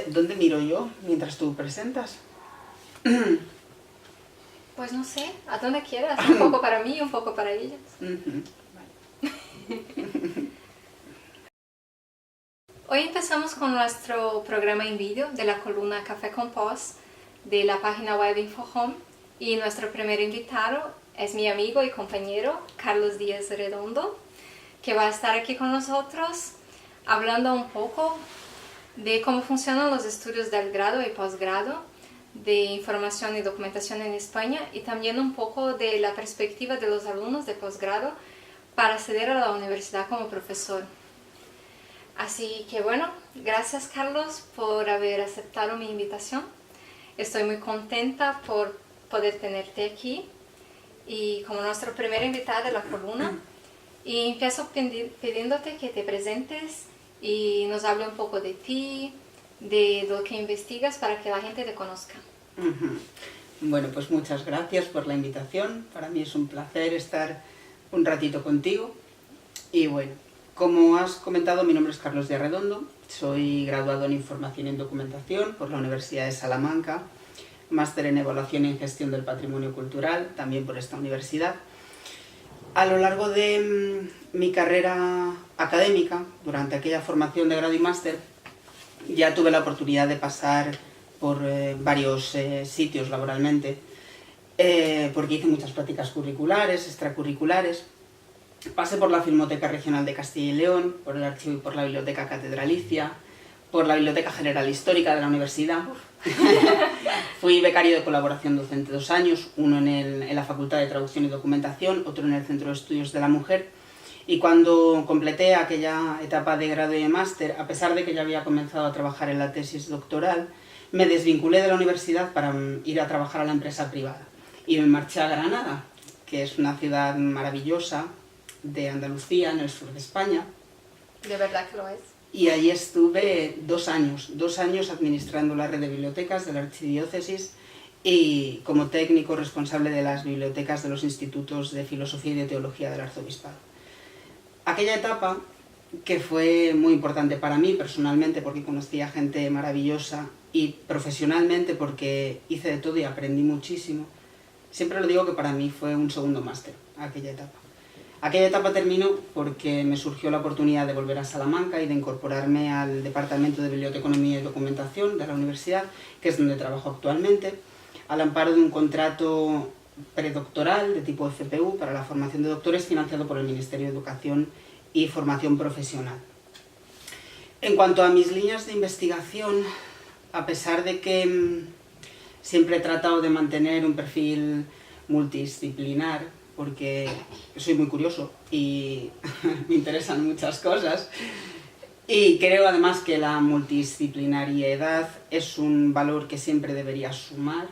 ¿Dónde miro yo mientras tú presentas? Pues no sé, a donde quieras, un poco para mí y un poco para ellos. Hoy empezamos con nuestro programa en vídeo de la columna Café con Pos de la página web InfoHome, y nuestro primer invitado es mi amigo y compañero Carlos Díaz Redondo, que va a estar aquí con nosotros hablando un poco de cómo funcionan los estudios del grado y posgrado de información y documentación en España, y también un poco de la perspectiva de los alumnos de posgrado para acceder a la universidad como profesor. Así que bueno, gracias Carlos por haber aceptado mi invitación. Estoy muy contenta por poder tenerte aquí y como nuestro primer invitado de la columna. Y empiezo pidiéndote que te presentes y nos hable un poco de ti, de lo que investigas, para que la gente te conozca. Bueno, pues muchas gracias por la invitación. Para mí es un placer estar un ratito contigo. Y bueno, como has comentado, mi nombre es Carlos Díaz Redondo. Soy graduado en Información y en Documentación por la Universidad de Salamanca, máster en Evaluación y en Gestión del Patrimonio Cultural, también por esta universidad. A lo largo de mi carrera académica, durante aquella formación de grado y máster, ya tuve la oportunidad de pasar por varios sitios laboralmente, porque hice muchas prácticas curriculares, extracurriculares. Pasé por la Filmoteca Regional de Castilla y León, por el archivo y por la Biblioteca Catedralicia, por la Biblioteca General Histórica de la universidad. Fui becario de colaboración docente 2 años, uno en la Facultad de Traducción y Documentación, otro en el Centro de Estudios de la Mujer. Y cuando completé aquella etapa de grado y de máster, a pesar de que ya había comenzado a trabajar en la tesis doctoral, me desvinculé de la universidad para ir a trabajar a la empresa privada. Y me marché a Granada, que es una ciudad maravillosa de Andalucía, en el sur de España. De verdad que lo es. Y allí estuve 2 años administrando la red de bibliotecas de la archidiócesis y como técnico responsable de las bibliotecas de los institutos de filosofía y de teología del arzobispado. Aquella etapa, que fue muy importante para mí personalmente porque conocí a gente maravillosa, y profesionalmente porque hice de todo y aprendí muchísimo, siempre lo digo que para mí fue un segundo máster, aquella etapa. Aquella etapa terminó porque me surgió la oportunidad de volver a Salamanca y de incorporarme al Departamento de Biblioteconomía y Documentación de la universidad, que es donde trabajo actualmente, al amparo de un contrato predoctoral de tipo FPU para la formación de doctores financiado por el Ministerio de Educación y Formación Profesional. En cuanto a mis líneas de investigación, a pesar de que siempre he tratado de mantener un perfil multidisciplinar, porque soy muy curioso y me interesan muchas cosas, y creo además que la multidisciplinariedad es un valor que siempre debería sumar.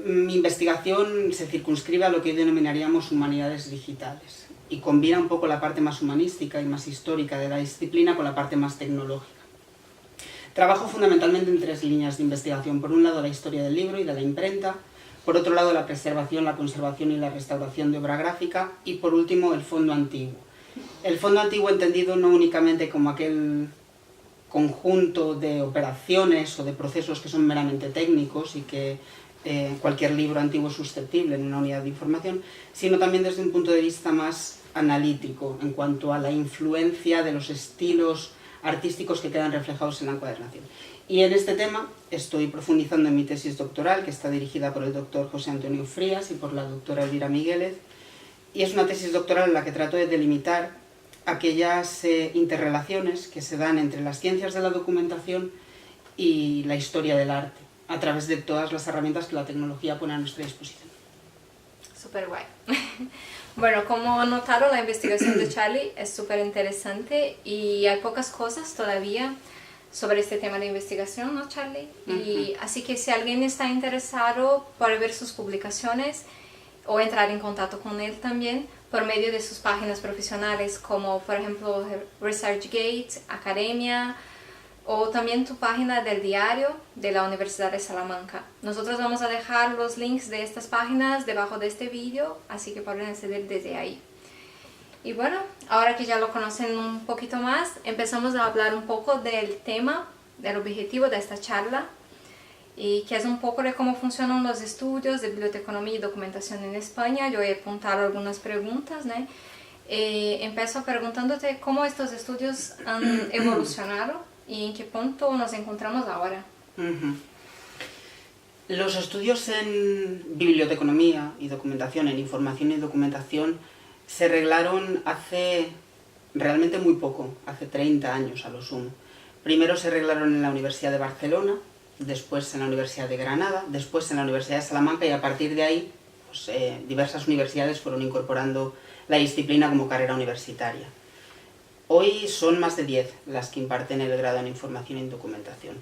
Mi investigación se circunscribe a lo que hoy denominaríamos humanidades digitales y combina un poco la parte más humanística y más histórica de la disciplina con la parte más tecnológica. Trabajo fundamentalmente en 3 líneas de investigación. Por un lado, la historia del libro y de la imprenta. Por otro lado, la preservación, la conservación y la restauración de obra gráfica. Y por último, el fondo antiguo. El fondo antiguo entendido no únicamente como aquel conjunto de operaciones o de procesos que son meramente técnicos y que cualquier libro antiguo es susceptible en una unidad de información, sino también desde un punto de vista más analítico en cuanto a la influencia de los estilos artísticos que quedan reflejados en la encuadernación. Y en este tema estoy profundizando en mi tesis doctoral, que está dirigida por el doctor José Antonio Frías y por la doctora Elvira Miguélez, y es una tesis doctoral en la que trato de delimitar aquellas interrelaciones que se dan entre las ciencias de la documentación y la historia del arte, a través de todas las herramientas que la tecnología pone a nuestra disposición. Súper guay. Bueno, como notaron, la investigación de Charlie es súper interesante y hay pocas cosas todavía sobre este tema de investigación, ¿no, Charlie? Y así que si alguien está interesado por ver sus publicaciones o entrar en contacto con él también por medio de sus páginas profesionales, como por ejemplo ResearchGate, Academia, o también tu página del diario de la Universidad de Salamanca. Nosotros vamos a dejar los links de estas páginas debajo de este vídeo, así que pueden acceder desde ahí. Y bueno, ahora que ya lo conocen un poquito más, empezamos a hablar un poco del tema, del objetivo de esta charla, y que es un poco de cómo funcionan los estudios de biblioteconomía y documentación en España. Yo he apuntado algunas preguntas, ¿no? Empiezo preguntándote cómo estos estudios han evolucionado y en qué punto nos encontramos ahora. Los estudios en biblioteconomía y documentación, en información y documentación, se reglaron hace realmente muy poco, hace 30 años a lo sumo. Primero se reglaron en la Universidad de Barcelona, después en la Universidad de Granada, después en la Universidad de Salamanca, y a partir de ahí pues, diversas universidades fueron incorporando la disciplina como carrera universitaria. Hoy son más de 10 las que imparten el grado en información y documentación.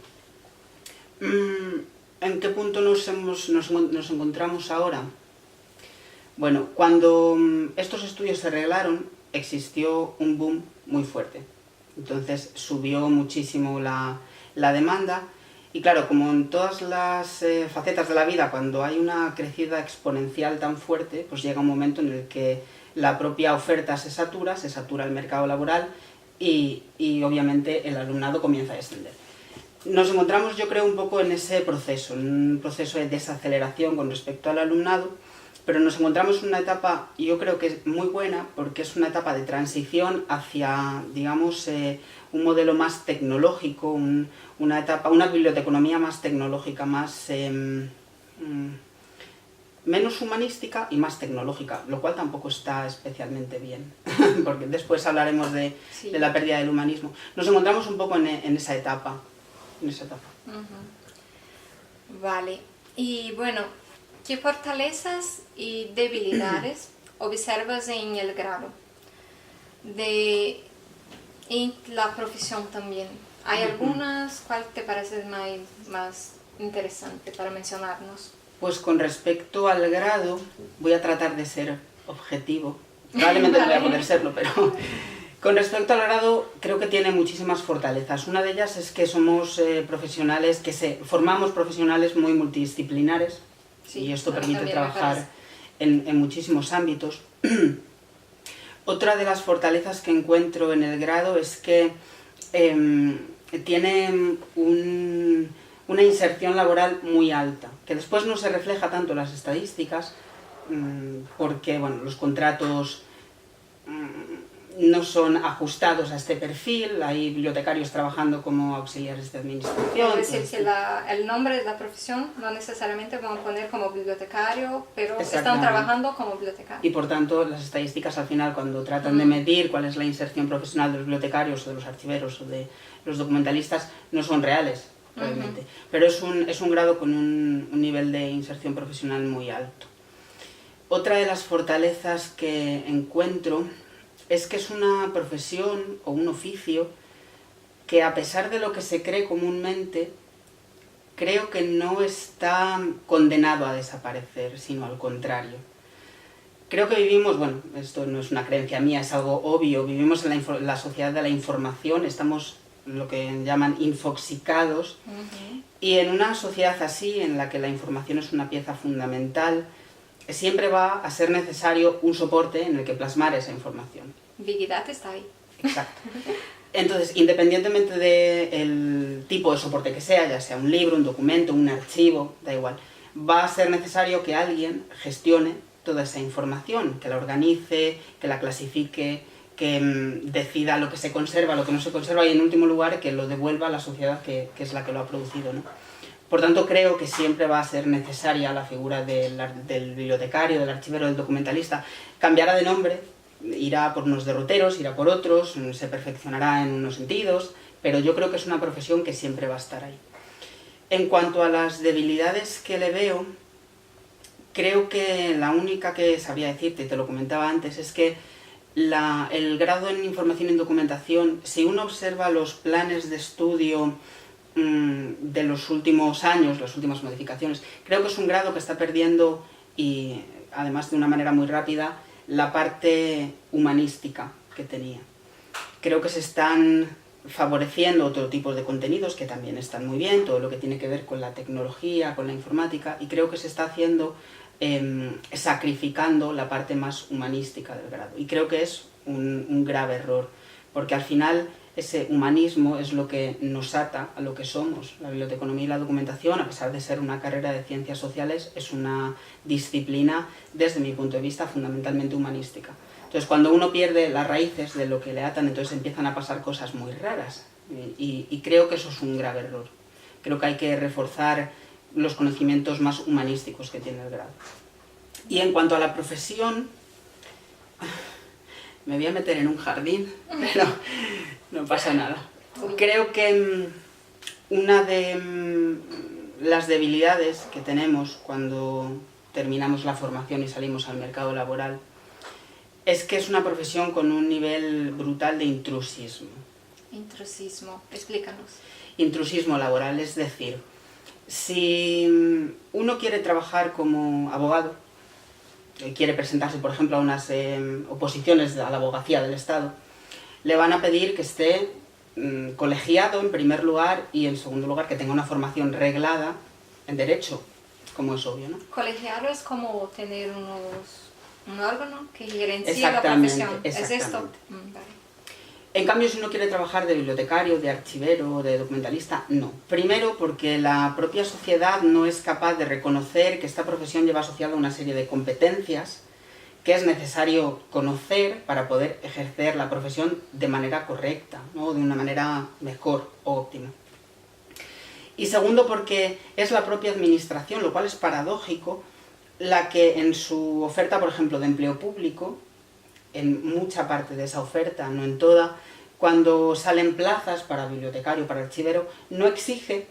¿En qué punto nos encontramos ahora? Bueno, cuando estos estudios se reglaron, existió un boom muy fuerte. Entonces subió muchísimo la demanda. Y claro, como en todas las facetas de la vida, cuando hay una crecida exponencial tan fuerte, pues llega un momento en el que la propia oferta se satura el mercado laboral y obviamente el alumnado comienza a descender. Nos encontramos, yo creo, un poco en ese proceso, en un proceso de desaceleración con respecto al alumnado, pero nos encontramos en una etapa, yo creo que es muy buena, porque es una etapa de transición hacia, digamos, un modelo más tecnológico, una biblioteconomía más tecnológica, más menos humanística y más tecnológica, lo cual tampoco está especialmente bien, porque después hablaremos de la pérdida del humanismo. Nos encontramos un poco en esa etapa. Vale, y bueno, ¿qué fortalezas y debilidades observas en el grado? En la profesión también. ¿Hay algunas? ¿Cuál te parece más interesante para mencionarnos? Pues con respecto al grado, voy a tratar de ser objetivo. Probablemente no voy a poder serlo, pero con respecto al grado creo que tiene muchísimas fortalezas. Una de ellas es que somos profesionales, formamos profesionales muy multidisciplinares, y esto permite trabajar en muchísimos ámbitos. Otra de las fortalezas que encuentro en el grado es que tiene una inserción laboral muy alta, que después no se refleja tanto en las estadísticas, porque bueno, los contratos no son ajustados a este perfil, hay bibliotecarios trabajando como auxiliares de administración. Es decir, que el nombre de la profesión no necesariamente van a poner como bibliotecario, pero están trabajando como bibliotecarios. Y por tanto, las estadísticas al final, cuando tratan de medir cuál es la inserción profesional de los bibliotecarios o de los archiveros o de los documentalistas, no son reales, realmente. Pero es un grado con un nivel de inserción profesional muy alto. Otra de las fortalezas que encuentro es que es una profesión o un oficio que, a pesar de lo que se cree comúnmente, creo que no está condenado a desaparecer, sino al contrario. Creo que vivimos, bueno, esto no es una creencia mía, es algo obvio, vivimos en la sociedad de la información, estamos lo que llaman infoxicados, y en una sociedad así, en la que la información es una pieza fundamental, siempre va a ser necesario un soporte en el que plasmar esa información. Big Data está ahí. Exacto. Entonces, independientemente del tipo de soporte que sea, ya sea un libro, un documento, un archivo, da igual, va a ser necesario que alguien gestione toda esa información, que la organice, que la clasifique, que decida lo que se conserva, lo que no se conserva y, en último lugar, que lo devuelva a la sociedad que es la que lo ha producido, ¿no? Por tanto, creo que siempre va a ser necesaria la figura del bibliotecario, del archivero, del documentalista. Cambiará de nombre, irá por unos derroteros, irá por otros, se perfeccionará en unos sentidos, pero yo creo que es una profesión que siempre va a estar ahí. En cuanto a las debilidades que le veo, creo que la única que sabría decirte, y te lo comentaba antes, es que el grado en información y documentación, si uno observa los planes de estudio de los últimos años, las últimas modificaciones, creo que es un grado que está perdiendo, y además de una manera muy rápida, la parte humanística que tenía. Creo que se están favoreciendo otro tipo de contenidos que también están muy bien, todo lo que tiene que ver con la tecnología, con la informática, y creo que se está haciendo sacrificando la parte más humanística del grado. Y creo que es un grave error, porque al final ese humanismo es lo que nos ata a lo que somos. La biblioteconomía y la documentación, a pesar de ser una carrera de ciencias sociales, es una disciplina, desde mi punto de vista, fundamentalmente humanística. Entonces, cuando uno pierde las raíces de lo que le atan, entonces empiezan a pasar cosas muy raras. Y creo que eso es un grave error. Creo que hay que reforzar los conocimientos más humanísticos que tiene el grado. Y en cuanto a la profesión, me voy a meter en un jardín, pero no pasa nada. Creo que una de las debilidades que tenemos cuando terminamos la formación y salimos al mercado laboral es que es una profesión con un nivel brutal de intrusismo. Intrusismo, explícanos. Intrusismo laboral, es decir, si uno quiere trabajar como abogado, quiere presentarse, por ejemplo, a unas oposiciones a la abogacía del Estado, le van a pedir que esté colegiado en primer lugar y en segundo lugar que tenga una formación reglada en Derecho, como es obvio, ¿no? Colegiado es como tener un órgano que gerencia la profesión. ¿Es esto? Vale. En cambio, si uno quiere trabajar de bibliotecario, de archivero, de documentalista, no. Primero, porque la propia sociedad no es capaz de reconocer que esta profesión lleva asociada una serie de competencias que es necesario conocer para poder ejercer la profesión de manera correcta, ¿no? De una manera mejor o óptima. Y segundo, porque es la propia administración, lo cual es paradójico, la que en su oferta, por ejemplo, de empleo público, en mucha parte de esa oferta, no en toda, cuando salen plazas para bibliotecario, para archivero, no exige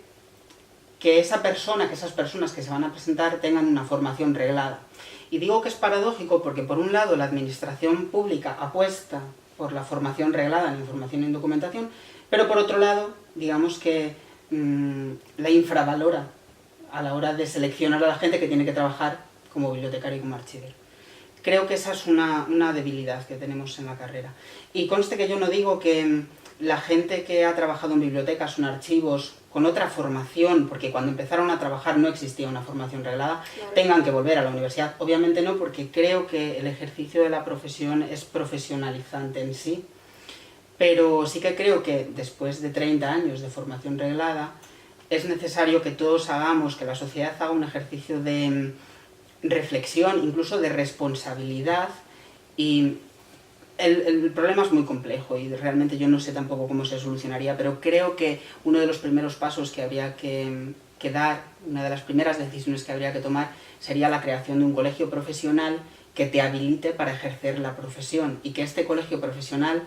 que esa persona, que esas personas que se van a presentar tengan una formación reglada. Y digo que es paradójico porque, por un lado, la administración pública apuesta por la formación reglada en información y en documentación, pero por otro lado, digamos que la infravalora a la hora de seleccionar a la gente que tiene que trabajar como bibliotecario y como archivero. Creo que esa es una debilidad que tenemos en la carrera. Y conste que yo no digo que la gente que ha trabajado en bibliotecas o en archivos con otra formación, porque cuando empezaron a trabajar no existía una formación reglada, claro, tengan que volver a la universidad. Obviamente no, porque creo que el ejercicio de la profesión es profesionalizante en sí. Pero sí que creo que después de 30 años de formación reglada, es necesario que todos hagamos, que la sociedad haga un ejercicio de reflexión, incluso de responsabilidad, y el problema es muy complejo y realmente yo no sé tampoco cómo se solucionaría, pero creo que uno de los primeros pasos que habría que dar, una de las primeras decisiones que habría que tomar, sería la creación de un colegio profesional que te habilite para ejercer la profesión, y que este colegio profesional,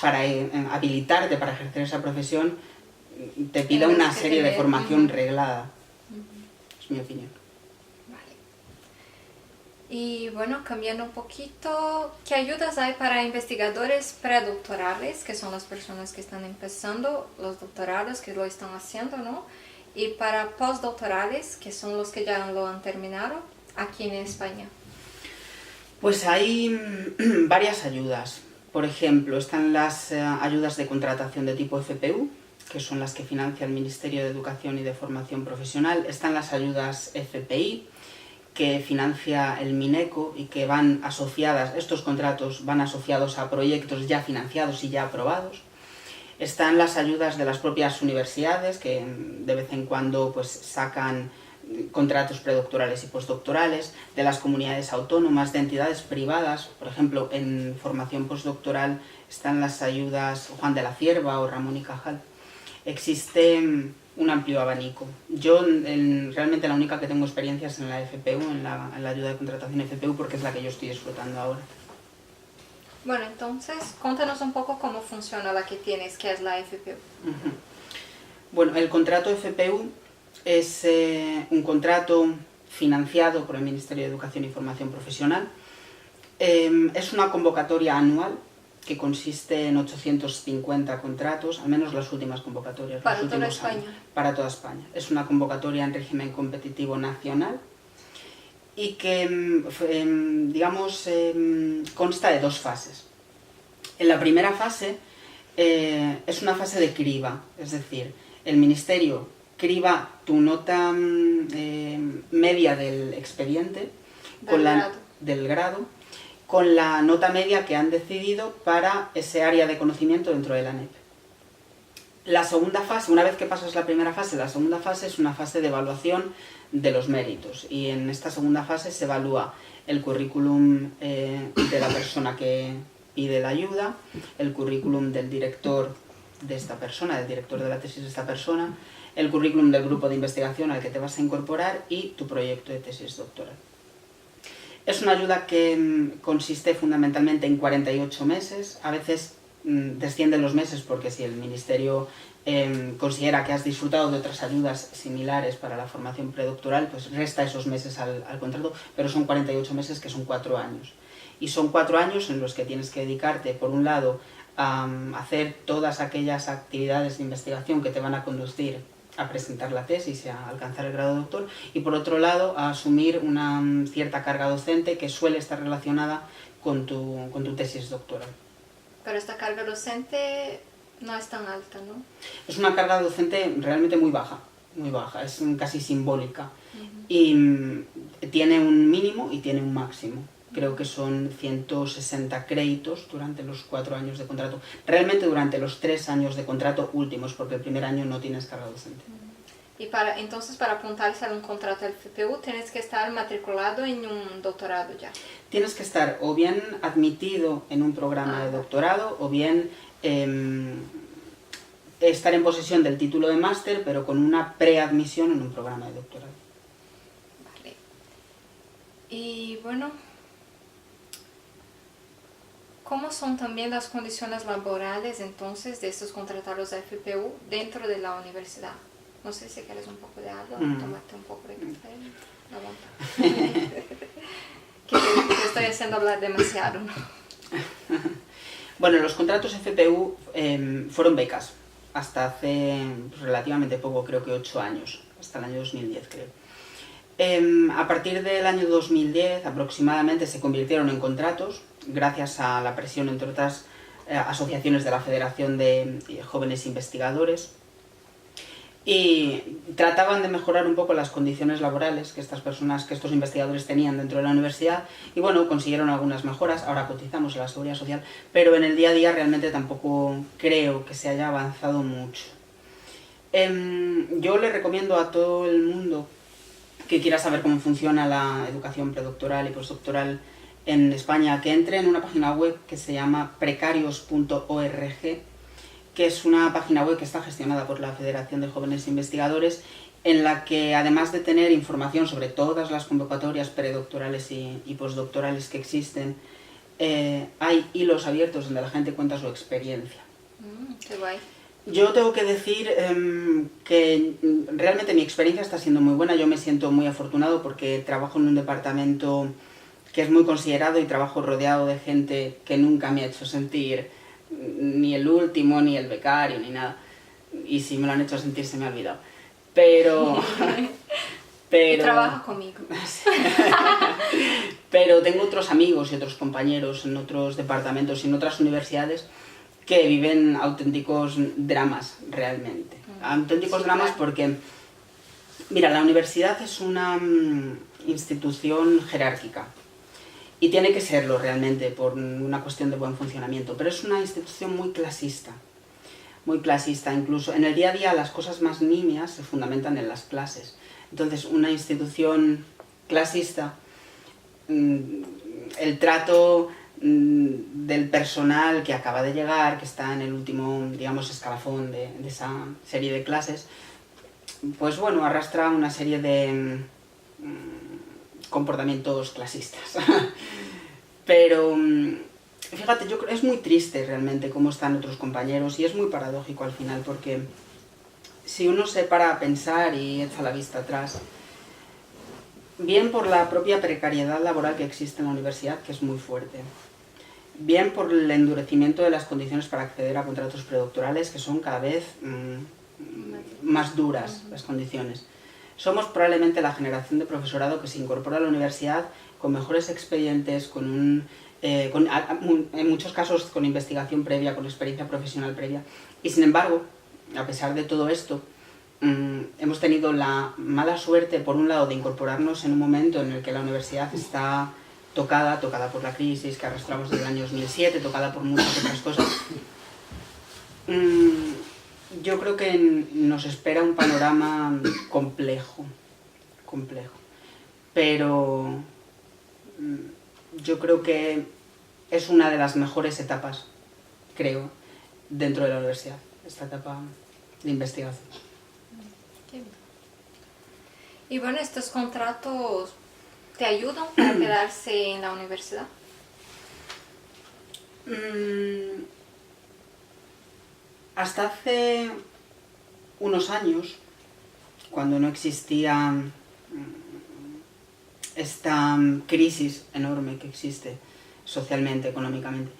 para habilitarte para ejercer esa profesión, te pida una serie de formación reglada. Es mi opinión. Y bueno, cambiando un poquito, ¿qué ayudas hay para investigadores predoctorales, que son las personas que están empezando los doctorados, que lo están haciendo, ¿no? Y para postdoctorales, que son los que ya lo han terminado, aquí en España? Pues hay varias ayudas. Por ejemplo, están las ayudas de contratación de tipo FPU, que son las que financia el Ministerio de Educación y de Formación Profesional. Están las ayudas FPI, que financia el Mineco y que van asociadas, estos contratos van asociados a proyectos ya financiados y ya aprobados. Están las ayudas de las propias universidades, que de vez en cuando pues sacan contratos predoctorales y postdoctorales, de las comunidades autónomas, de entidades privadas. Por ejemplo, en formación postdoctoral están las ayudas Juan de la Cierva o Ramón y Cajal. Existe un amplio abanico. Yo realmente la única que tengo experiencia es en la FPU, en la ayuda de contratación FPU, porque es la que yo estoy disfrutando ahora. Bueno, entonces, cuéntanos un poco cómo funciona la que tienes, que es la FPU. Bueno, el contrato FPU es un contrato financiado por el Ministerio de Educación y Formación Profesional. Es una convocatoria anual que consiste en 850 contratos, al menos las últimas convocatorias. ¿Para toda España? Para toda España. Es una convocatoria en régimen competitivo nacional y que, digamos, consta de dos fases. En la primera fase es una fase de criba, es decir, el Ministerio criba tu nota media del expediente, del grado, con la nota media que han decidido para ese área de conocimiento dentro de la ANEP. La segunda fase, una vez que pasas la primera fase, la segunda fase es una fase de evaluación de los méritos, y en esta segunda fase se evalúa el currículum de la persona que pide la ayuda, el currículum del director de esta persona, del director de la tesis de esta persona, el currículum del grupo de investigación al que te vas a incorporar y tu proyecto de tesis doctoral. Es una ayuda que consiste fundamentalmente en 48 meses, a veces descienden los meses porque si el ministerio considera que has disfrutado de otras ayudas similares para la formación predoctoral, pues resta esos meses al contrato, pero son 48 meses que son 4 años. Y son 4 años en los que tienes que dedicarte, por un lado, a hacer todas aquellas actividades de investigación que te van a conducir a presentar la tesis y a alcanzar el grado de doctor, y por otro lado a asumir una cierta carga docente que suele estar relacionada con tu tesis doctoral. Pero esta carga docente no es tan alta, ¿no? Es una carga docente realmente muy baja, es casi simbólica. Y tiene un mínimo y tiene un máximo. Creo que son 160 créditos durante los 4 años de contrato. Realmente durante los 3 años de contrato últimos, porque el primer año no tienes carga docente. Y entonces para apuntarse a un contrato del FPU tienes que estar matriculado en un doctorado ya. Tienes que estar o bien admitido en un programa de doctorado o bien estar en posesión del título de máster, pero con una preadmisión en un programa de doctorado. Vale. Y bueno, ¿cómo son también las condiciones laborales entonces de estos contratados de FPU dentro de la universidad? No sé si quieres un poco de agua, tomarte un poco de café. Aguanta. que te estoy haciendo hablar demasiado. Bueno, los contratos FPU fueron becas hasta hace relativamente poco, creo que 8 años, hasta el año 2010 creo. A partir del año 2010 aproximadamente se convirtieron en contratos gracias a la presión, entre otras asociaciones de la Federación de Jóvenes Investigadores, y trataban de mejorar un poco las condiciones laborales que estos investigadores tenían dentro de la universidad, y bueno, consiguieron algunas mejoras. Ahora cotizamos a la Seguridad Social, pero en el día a día realmente tampoco creo que se haya avanzado mucho. Yo le recomiendo a todo el mundo que quiera saber cómo funciona la educación predoctoral y postdoctoral en España, que entre en una página web que se llama precarios.org, que es una página web que está gestionada por la Federación de Jóvenes Investigadores, en la que además de tener información sobre todas las convocatorias predoctorales y postdoctorales que existen, hay hilos abiertos donde la gente cuenta su experiencia. Qué guay. Yo tengo que decir que realmente mi experiencia está siendo muy buena. Yo me siento muy afortunado porque trabajo en un departamento que es muy considerado y trabajo rodeado de gente que nunca me ha hecho sentir ni el último, ni el becario, ni nada. Y si me lo han hecho sentir se me ha olvidado. Pero... Y trabajas conmigo. Pero tengo otros amigos y otros compañeros en otros departamentos y en otras universidades que viven auténticos dramas realmente. Auténticos dramas porque, mira, la universidad es una institución jerárquica. Y tiene que serlo realmente por una cuestión de buen funcionamiento, pero es una institución muy clasista, incluso en el día a día las cosas más nimias se fundamentan en las clases. Entonces, una institución clasista, el trato del personal que acaba de llegar, que está en el último, digamos, escalafón de esa serie de clases, pues bueno, arrastra una serie de comportamientos clasistas. Pero fíjate, yo creo es muy triste realmente cómo están otros compañeros, y es muy paradójico al final, porque si uno se para a pensar y echa la vista atrás, bien por la propia precariedad laboral que existe en la universidad, que es muy fuerte, bien por el endurecimiento de las condiciones para acceder a contratos predoctorales, que son cada vez más duras las condiciones. Somos probablemente la generación de profesorado que se incorpora a la universidad con mejores expedientes, en muchos casos con investigación previa, con experiencia profesional previa. Y sin embargo, a pesar de todo esto, hemos tenido la mala suerte, por un lado, de incorporarnos en un momento en el que la universidad está tocada por la crisis que arrastramos desde el año 2007, tocada por muchas otras cosas. Yo creo que nos espera un panorama complejo, pero yo creo que es una de las mejores etapas, creo, dentro de la universidad, esta etapa de investigación. Y bueno, ¿estos contratos te ayudan para quedarse en la universidad? Hasta hace unos años, cuando no existía esta crisis enorme que existe socialmente, económicamente,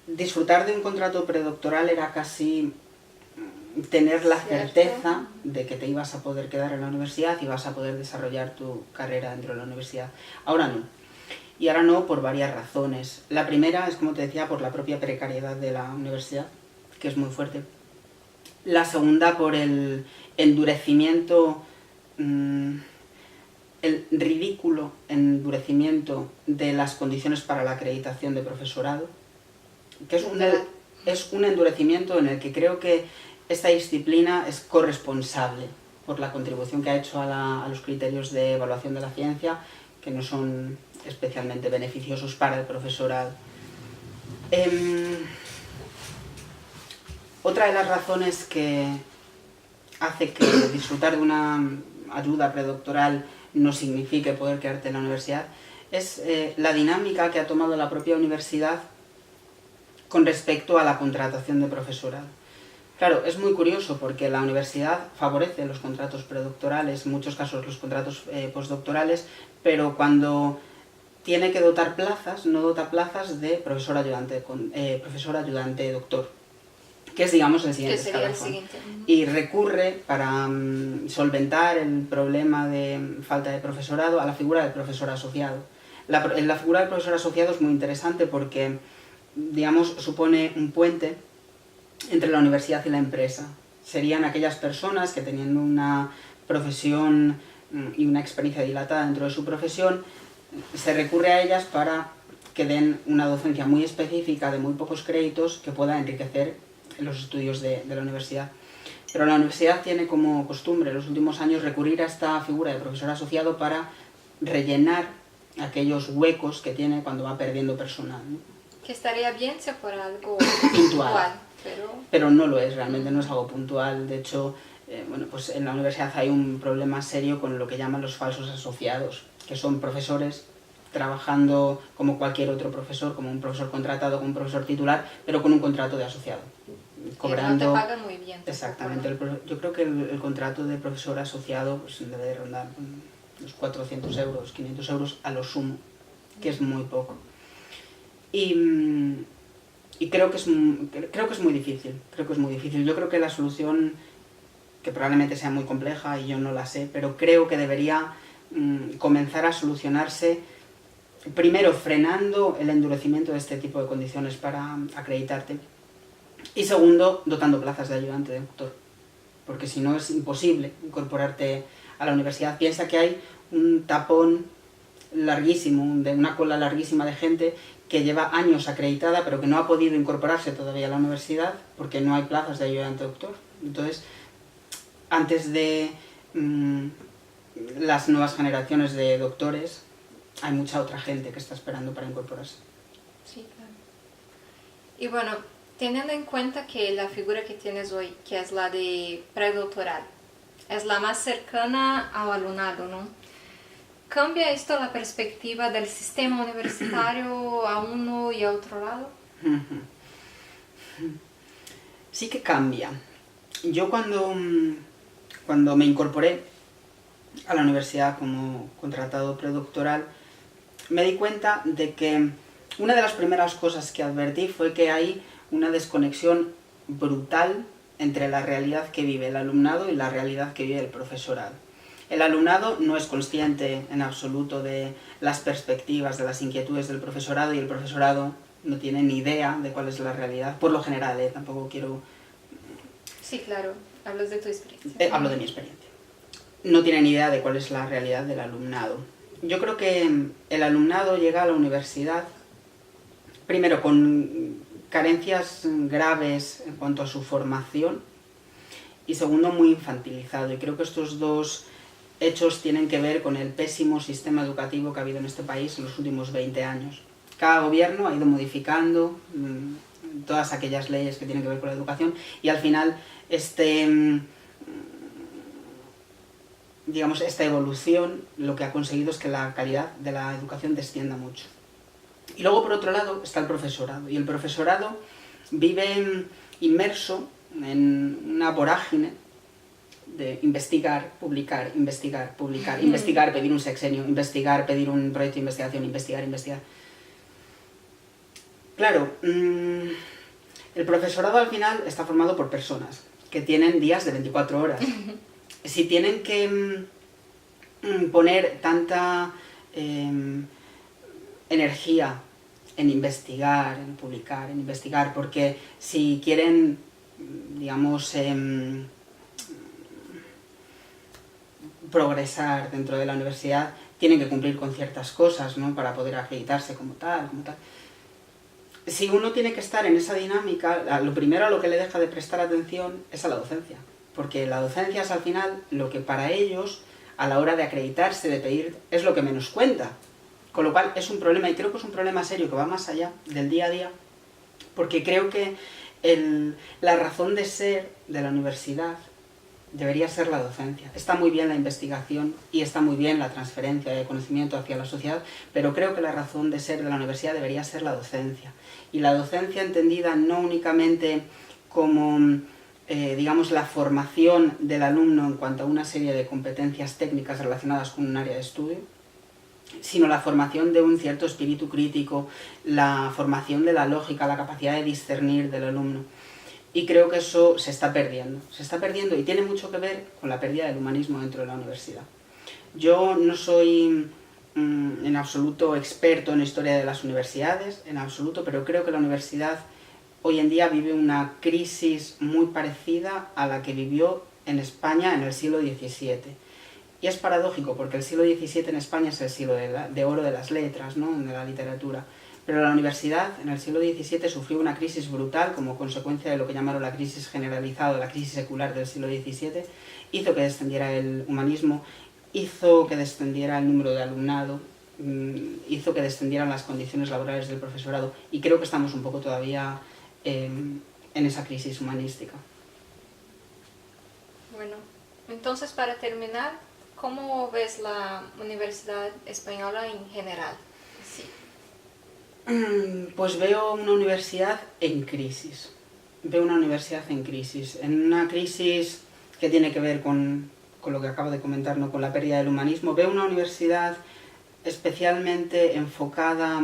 disfrutar de un contrato predoctoral era casi tener la certeza de que te ibas a poder quedar en la universidad y vas a poder desarrollar tu carrera dentro de la universidad. Ahora no. Y ahora no por varias razones. La primera es, como te decía, por la propia precariedad de la universidad, que es muy fuerte. La segunda por el endurecimiento, el ridículo endurecimiento de las condiciones para la acreditación de profesorado, que es un endurecimiento en el que creo que esta disciplina es corresponsable por la contribución que ha hecho a los criterios de evaluación de la ciencia, que no son especialmente beneficiosos para el profesorado. Otra de las razones que hace que disfrutar de una ayuda predoctoral no signifique poder quedarte en la universidad es la dinámica que ha tomado la propia universidad con respecto a la contratación de profesorado. Claro, es muy curioso porque la universidad favorece los contratos predoctorales, en muchos casos los contratos postdoctorales, pero cuando tiene que dotar plazas, no dota plazas de profesor ayudante doctor, que es, digamos, el siguiente escalafón. Y recurre para solventar el problema de falta de profesorado a la figura del profesor asociado. La figura del profesor asociado es muy interesante porque, digamos, supone un puente entre la universidad y la empresa. Serían aquellas personas que, teniendo una profesión y una experiencia dilatada dentro de su profesión, se recurre a ellas para que den una docencia muy específica de muy pocos créditos que pueda enriquecer los estudios de la universidad. Pero la universidad tiene como costumbre en los últimos años recurrir a esta figura de profesor asociado para rellenar aquellos huecos que tiene cuando va perdiendo personal, ¿no? Que estaría bien si fuera algo puntual. Pero no lo es, realmente no es algo puntual. De hecho, bueno, pues en la universidad hay un problema serio con lo que llaman los falsos asociados, que son profesores trabajando como cualquier otro profesor, como un profesor contratado, como un profesor titular, pero con un contrato de asociado. Cobrando... no te pagan muy bien. Exactamente. Yo creo que el contrato de profesor asociado pues, debe de rondar los 400 euros, 500 euros a lo sumo, que es muy poco. Y creo que es muy difícil. Yo creo que la solución, que probablemente sea muy compleja y yo no la sé, pero creo que debería comenzar a solucionarse primero frenando el endurecimiento de este tipo de condiciones para acreditarte y segundo dotando plazas de ayudante de doctor, porque si no es imposible incorporarte a la universidad. Piensa que hay un tapón larguísimo, una cola larguísima de gente que lleva años acreditada pero que no ha podido incorporarse todavía a la universidad porque no hay plazas de ayudante doctor. Entonces, antes de las nuevas generaciones de doctores, hay mucha otra gente que está esperando para incorporarse. Sí, claro. Y bueno, teniendo en cuenta que la figura que tienes hoy, que es la de predoctoral, es la más cercana al alumnado, ¿no? ¿Cambia esto la perspectiva del sistema universitario a uno y a otro lado? Sí que cambia. Yo cuando me incorporé a la universidad como contratado predoctoral, me di cuenta de que una de las primeras cosas que advertí fue que hay una desconexión brutal entre la realidad que vive el alumnado y la realidad que vive el profesorado. El alumnado no es consciente en absoluto de las perspectivas, de las inquietudes del profesorado, y el profesorado no tiene ni idea de cuál es la realidad, por lo general, tampoco quiero... Sí, claro, hablas de tu experiencia. Hablo de mi experiencia. No tiene ni idea de cuál es la realidad del alumnado. yo creo que el alumnado llega a la universidad, primero, con carencias graves en cuanto a su formación y segundo, muy infantilizado. Y creo que estos dos hechos tienen que ver con el pésimo sistema educativo que ha habido en este país en los últimos 20 años. Cada gobierno ha ido modificando todas aquellas leyes que tienen que ver con la educación y al final digamos, esta evolución lo que ha conseguido es que la calidad de la educación descienda mucho. Y luego, por otro lado, está el profesorado. Y el profesorado vive inmerso en una vorágine de investigar, publicar, investigar, publicar, investigar, pedir un sexenio, investigar, pedir un proyecto de investigación, investigar, investigar. Claro, el profesorado al final está formado por personas que tienen días de 24 horas. Si tienen que poner tanta energía en investigar, en publicar, en investigar, porque si quieren, digamos, progresar dentro de la universidad, tienen que cumplir con ciertas cosas, ¿no?, para poder acreditarse como tal. Si uno tiene que estar en esa dinámica, lo primero a lo que le deja de prestar atención es a la docencia. Porque la docencia es al final lo que para ellos, a la hora de acreditarse, de pedir, es lo que menos cuenta. Con lo cual es un problema, y creo que es un problema serio que va más allá del día a día, porque creo que la razón de ser de la universidad debería ser la docencia. Está muy bien la investigación y está muy bien la transferencia de conocimiento hacia la sociedad, pero creo que la razón de ser de la universidad debería ser la docencia. Y la docencia entendida no únicamente como digamos, la formación del alumno en cuanto a una serie de competencias técnicas relacionadas con un área de estudio, sino la formación de un cierto espíritu crítico, la formación de la lógica, la capacidad de discernir del alumno. Y creo que eso se está perdiendo y tiene mucho que ver con la pérdida del humanismo dentro de la universidad. Yo no soy en absoluto experto en la historia de las universidades, en absoluto, pero creo que la universidad hoy en día vive una crisis muy parecida a la que vivió en España en el siglo XVII. Y es paradójico, porque el siglo XVII en España es el siglo de oro de las letras, ¿no?, de la literatura. Pero la universidad en el siglo XVII sufrió una crisis brutal como consecuencia de lo que llamaron la crisis generalizada, la crisis secular del siglo XVII. Hizo que descendiera el humanismo, hizo que descendiera el número de alumnado, hizo que descendieran las condiciones laborales del profesorado. Y creo que estamos un poco todavía en esa crisis humanística. Bueno, entonces para terminar, ¿cómo ves la universidad española en general? Sí. Pues veo una universidad en crisis. Veo una universidad en crisis. En una crisis que tiene que ver con lo que acabo de comentar, ¿no?, con la pérdida del humanismo. Veo una universidad especialmente enfocada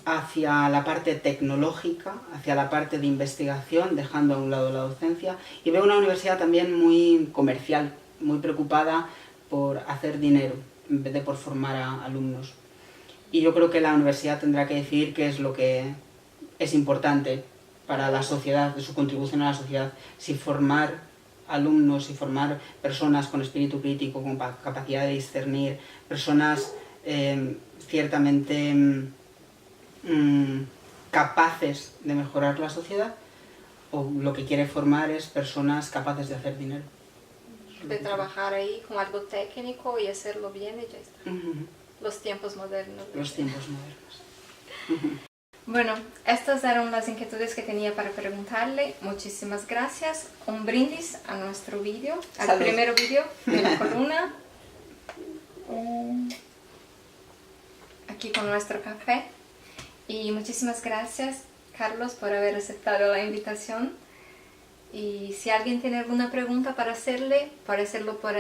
hacia la parte tecnológica, hacia la parte de investigación, dejando a un lado la docencia, y veo una universidad también muy comercial, muy preocupada por hacer dinero, en vez de por formar a alumnos. Y yo creo que la universidad tendrá que decidir qué es lo que es importante para la sociedad, de su contribución a la sociedad, si formar alumnos, si formar personas con espíritu crítico, con capacidad de discernir, personas ciertamente capaces de mejorar la sociedad, o lo que quiere formar es personas capaces de hacer dinero. De trabajar ahí con algo técnico y hacerlo bien y ya está. Los tiempos modernos. Los tiempos modernos. Bueno, estas eran las inquietudes que tenía para preguntarle. Muchísimas gracias. Un brindis a nuestro vídeo, al primer vídeo de la columna. Aquí con nuestro café. Y muchísimas gracias, Carlos, por haber aceptado la invitación. Y si alguien tiene alguna pregunta para hacerle, puede hacerlo por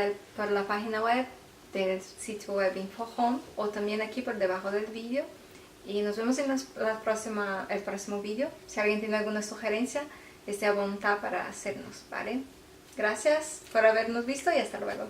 la página web del sitio web InfoHome o también aquí por debajo del vídeo. Y nos vemos en el próximo vídeo. Si alguien tiene alguna sugerencia, esté a voluntad para hacernos, ¿vale? Gracias por habernos visto y hasta luego.